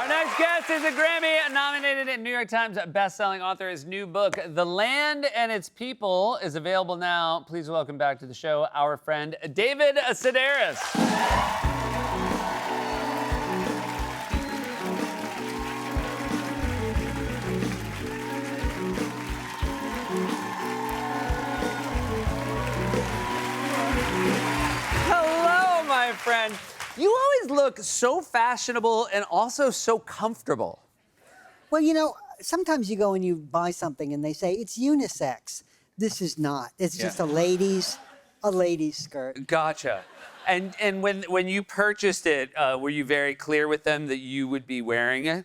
Our next guest is a Grammy-nominated New York Times best-selling author. His new book, The Land and Its People, is available now. Please welcome back to the show our friend David Sedaris. Hello, my friend. You always look so fashionable and also so comfortable. Well, you know, sometimes you go and you buy something and they say it's unisex. This is not. It's just a lady's skirt. Gotcha. And when you purchased it, were you very clear with them that you would be wearing it?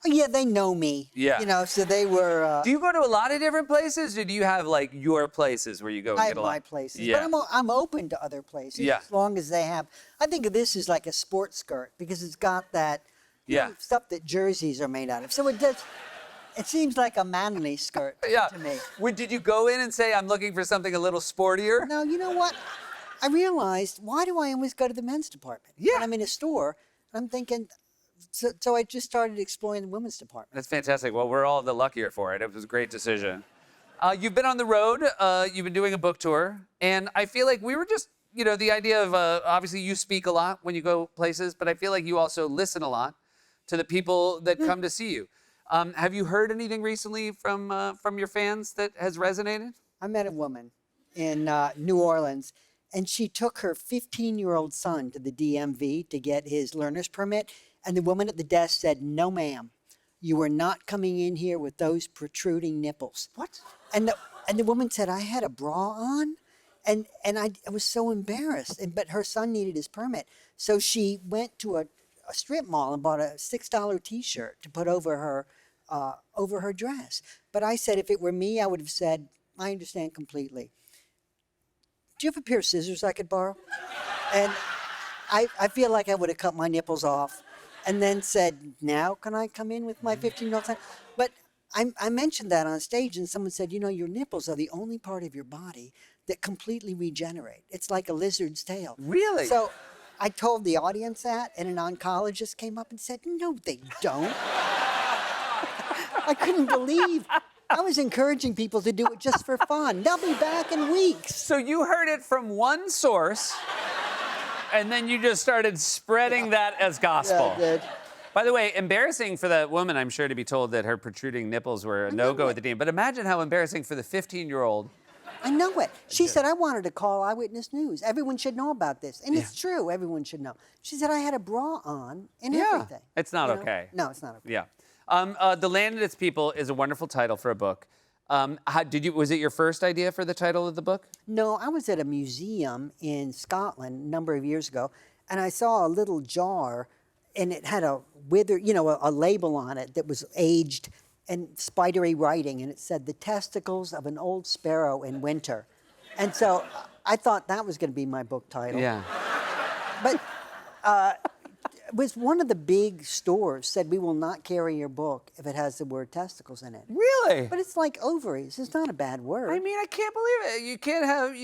Oh, yeah, they know me. Yeah. You know, so they were. Do you go to a lot of different places, or do you have like your places where you go and I get have a lot? my places, Yeah. but I'm open to other places Yeah. as long as they have. I think of this as like a sports skirt because it's got that stuff that jerseys are made out of. So it does. It seems like a manly skirt to me. Did you go in and say, I'm looking for something a little sportier? No, you know what? I realized, why do I always go to the men's department? Yeah. When I'm in a store, I'm thinking, so I just started exploring the women's department. That's fantastic. Well, we're all the luckier for it. It was a great decision. You've been on the road. You've been doing a book tour. And I feel like we were just, the idea of, obviously you speak a lot when you go places, but I feel like you also listen a lot to the people that come to see you. Have you heard anything recently from your fans that has resonated? I met a woman in New Orleans, and she took her 15-year-old son to the DMV to get his learner's permit. And the woman at the desk said, "No, ma'am, you are not coming in here with those protruding nipples." What? And the woman said, "I had a bra on," and I was so embarrassed. But her son needed his permit, so she went to a strip mall and bought a $6 T-shirt to put over her dress. But I said, if it were me, I would have said, "I understand completely. Do you have a pair of scissors I could borrow?" And I feel like I would have cut my nipples off and then said, "Now can I come in with my 15-year-old son?" But I mentioned that on stage, and someone said, your nipples are the only part of your body that completely regenerate. It's like a lizard's tail. Really? So I told the audience that, and an oncologist came up and said, "No, they don't." I couldn't believe. I was encouraging people to do it just for fun. They'll be back in weeks. So you heard it from one source, and then you just started spreading that as gospel. Yeah, I did. By the way, embarrassing for that woman, I'm sure, to be told that her protruding nipples were a no-go at the team. But imagine how embarrassing for the 15-year-old. I know it. She said, "I wanted to call Eyewitness News. Everyone should know about this." And it's true. Everyone should know. She said, "I had a bra on and everything." It's not okay. No, it's not okay. Yeah. The Land and Its People is a wonderful title for a book. Was it your first idea for the title of the book? No, I was at a museum in Scotland a number of years ago, and I saw a little jar, and it had a a label on it that was aged and spidery writing, and it said, "The testicles of an old sparrow in winter." And so I thought that was going to be my book title. Yeah. But it was one of the big stores said, "We will not carry your book if it has the word testicles in it." Really? But it's like ovaries. It's not a bad word. I mean, I can't believe it. You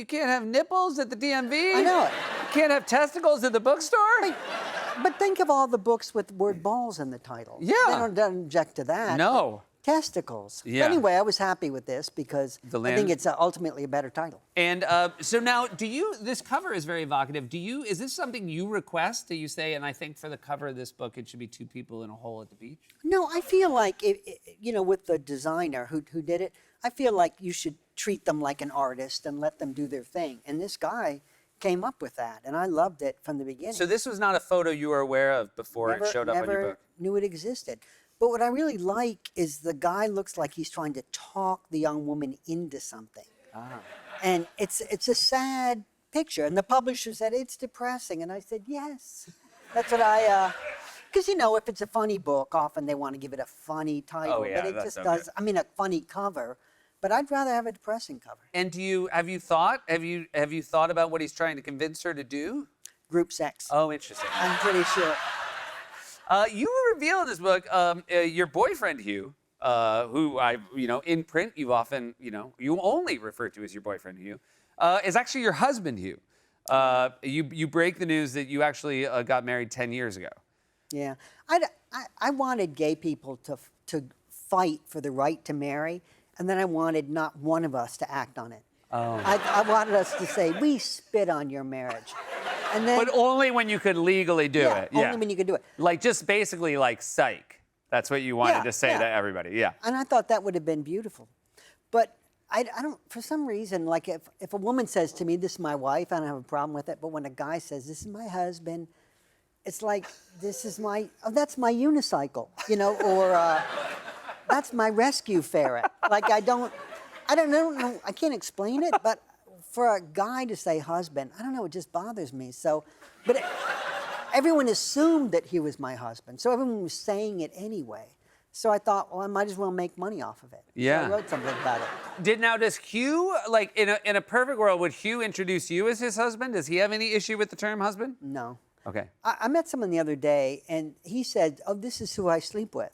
can't have nipples at the DMV. I know it. You can't have testicles at the bookstore. But think of all the books with the word balls in the title. Yeah. They don't object to that. No. Testicles. Yeah. Anyway, I was happy with this because The I Land- think it's ultimately a better title. And so now, this cover is very evocative. Is this something you request? Do you say, and I think for the cover of this book, it should be two people in a hole at the beach? No, I feel like, with the designer who did it, I feel like you should treat them like an artist and let them do their thing. And this guy came up with that, and I loved it from the beginning. So this was not a photo you were aware of before it showed up on your Never book? knew it existed. But what I really like is the guy looks like he's trying to talk the young woman into something. Ah. And it's a sad picture. And the publisher said, "It's depressing." And I said, "Yes." That's what because if it's a funny book, often they want to give it a funny title. Oh, yeah, but it that's just okay. does, a funny cover. But I'd rather have a depressing cover. And have you thought about what he's trying to convince her to do? Group sex. Oh, interesting. I'm pretty sure. You reveal in this book your boyfriend, Hugh, who in print you often, you only refer to as your boyfriend, Hugh, is actually your husband, Hugh. You break the news that you actually got married 10 years ago. Yeah, I wanted gay people to fight for the right to marry, and then I wanted not one of us to act on it. Oh. I wanted us to say, we spit on your marriage. And then, But only when you could legally do it. Yeah. only when you could do it. Like just basically like psych. That's what you wanted Yeah, to say yeah. to everybody. Yeah. And I thought that would have been beautiful. But I don't, for some reason, like if a woman says to me, this is my wife, I don't have a problem with it. But when a guy says, this is my husband, it's like, this is my, oh, that's my unicycle, you know, or that's my rescue ferret. Like I don't know, I can't explain it, but for a guy to say husband, I don't know, it just bothers me. So, but everyone assumed that he was my husband, so everyone was saying it anyway. So I thought, well, I might as well make money off of it. Yeah. So I wrote something about it. Does Hugh, like in a perfect world, would Hugh introduce you as his husband? Does he have any issue with the term husband? No. Okay. I met someone the other day, and he said, oh, this is who I sleep with.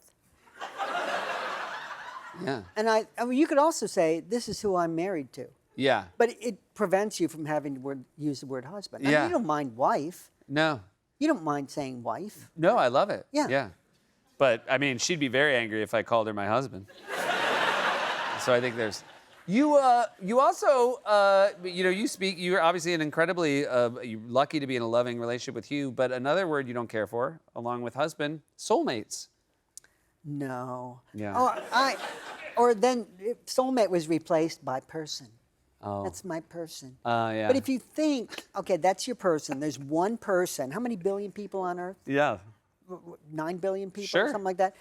Yeah. And I mean, you could also say, this is who I'm married to. Yeah. But it prevents you from having to use the word husband. I Yeah. mean, you don't mind wife. No. You don't mind saying wife. No, I love it. Yeah. Yeah. But I mean, she'd be very angry if I called her my husband. So I think there's. You also you speak. You're obviously an incredibly you're lucky to be in a loving relationship with Hugh. But another word you don't care for, along with husband, soulmates. No. Yeah. Oh, or then soulmate was replaced by person. Oh. That's my person. Yeah. But if you think, okay, that's your person. There's one person. How many billion people on Earth? Yeah. 9 billion people, Sure. something like that.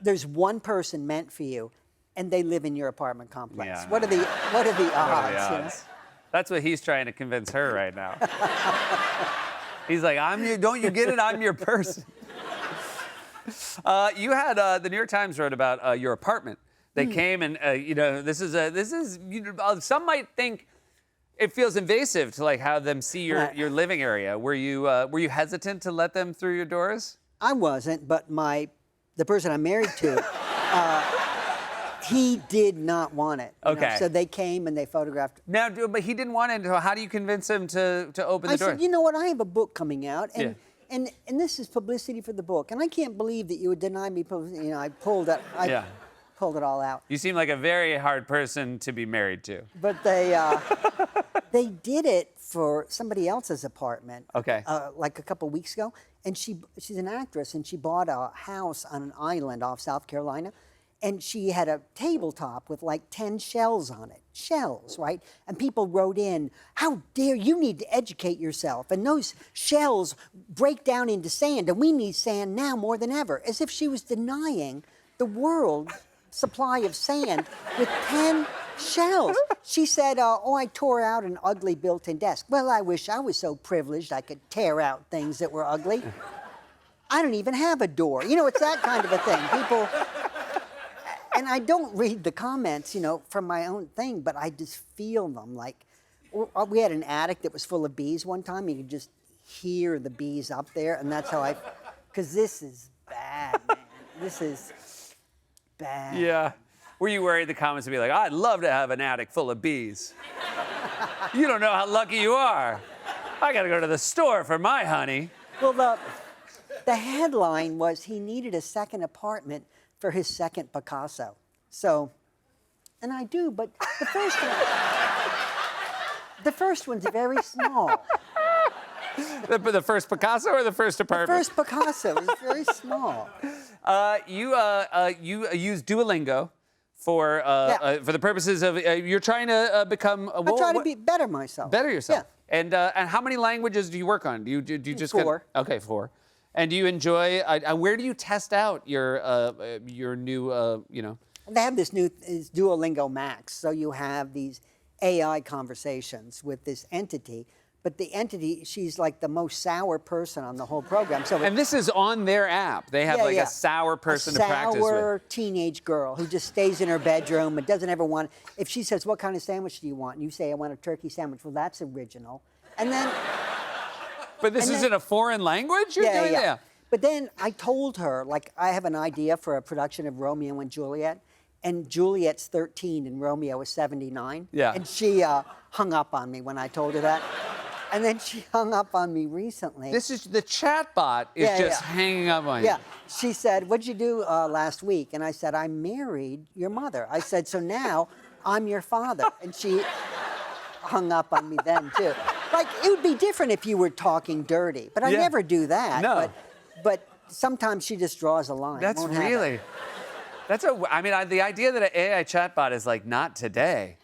There's one person meant for you, and they live in your apartment complex. Yeah. What are the odds? What are the you know? odds? That's what he's trying to convince her right now. He's like, don't you get it? I'm your person. You had the New York Times wrote about your apartment. They came and some might think it feels invasive to like have them see your living area. Were you hesitant to let them through your doors? I wasn't, but the person I'm married to, he did not want it. you know. Okay. So they came and they photographed. Now, but he didn't want it. So how do you convince him to open the I door? said, you know what? I have a book coming out, and Yeah. and this is publicity for the book, and I can't believe that you would deny me publicity. You know, I pulled it. I pulled it all out. You seem like a very hard person to be married to. But they did it for somebody else's apartment. Okay. Like a couple weeks ago, and she's an actress, and she bought a house on an island off South Carolina, and she had a tabletop with like 10 shells on it. Shells, right? And people wrote in, how dare you need to educate yourself, and those shells break down into sand, and we need sand now more than ever, as if she was denying the world supply of sand with 10 shells. She said, I tore out an ugly built-in desk. Well, I wish I was so privileged I could tear out things that were ugly. I don't even have a door. You know, it's that kind of a thing. People, and I don't read the comments, you know, from my own thing, but I just feel them. Like, we had an attic that was full of bees one time. You could just hear the bees up there, and that's how because this is bad, man. This is bad. Yeah. Were you worried the comments would be like, I'd love to have an attic full of bees. You don't know how lucky you are. I got to go to the store for my honey. Well, the headline was he needed a second apartment for his second Picasso. So, and I do, but the first one's very small. The first Picasso or the first The apartment? first Picasso is very small. You use Duolingo for the purposes of you're trying to become. I try to better myself. Better yourself. Yeah. And how many languages do you work on? Do you just 4. Okay, 4. And do you enjoy? Where do you test out your new They have this new Duolingo Max, so you have these AI conversations with this entity. But the entity, she's like the most sour person on the whole program. So And this is on their app. They have a sour person to practice with. A sour teenage girl who just stays in her bedroom and doesn't ever want. If she says, "What kind of sandwich do you want?" and you say, "I want a turkey sandwich," well, that's original. And then. But this is in a foreign language you're doing that? But then I told her, like, I have an idea for a production of Romeo and Juliet, and Juliet's 13 and Romeo is 79. Yeah. And she hung up on me when I told her that. And then she hung up on me recently. This is the chat bot is Yeah, just yeah. hanging up on you. Yeah. She said, "What'd you do last week?" And I said, "I married your mother." I said, "So now I'm your father." And she hung up on me then too. Like, it would be different if you were talking dirty, but I Yeah. never do that. No. But sometimes she just draws a line. That's Won't have it. really. I mean, the idea that an AI chatbot is like, not today.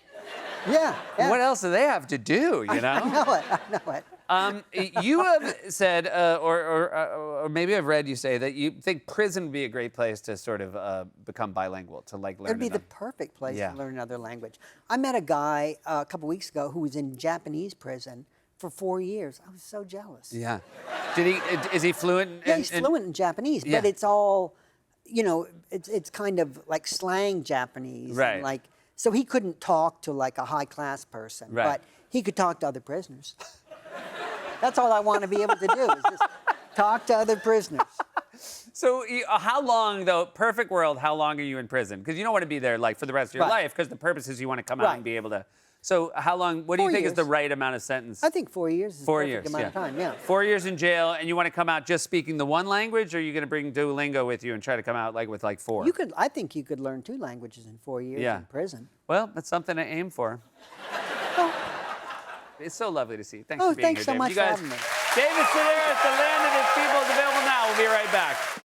Yeah. Yeah. What else do they have to do, you know? I know it. I know it. You have said, or maybe I've read you say that you think prison would be a great place to sort of become bilingual, to like learn. It'd be the another- perfect place Yeah. to learn another language. I met a guy a couple weeks ago who was in Japanese prison for 4 years. I was so jealous. Yeah. Is he fluent? Yeah, he's fluent in Japanese, Yeah. but it's all, you know, it's kind of like slang Japanese. and Right. like, so he couldn't talk to like a high class person, Right. but he could talk to other prisoners. That's all I want to be able to do is just talk to other prisoners. So how long, though, perfect world, how long are you in prison? Because you don't want to be there like for the rest of your Right. life, because the purpose is you want to come out Right. and be able to. So how long, what do you 4 think is the years. right amount of sentence? I think 4 years is 4 the years, perfect amount of time, yeah. 4 years in jail, and you want to come out just speaking the one language, or are you going to bring Duolingo with you and try to come out like with like 4? I think you could learn 2 languages in 4 years Yeah. in prison. Well, that's something to aim for. Well, It's so lovely to see you. Thanks oh, for being thanks here, so David. much You for guys, having me. David Sedaris, The Land of His People is available now. We'll be right back.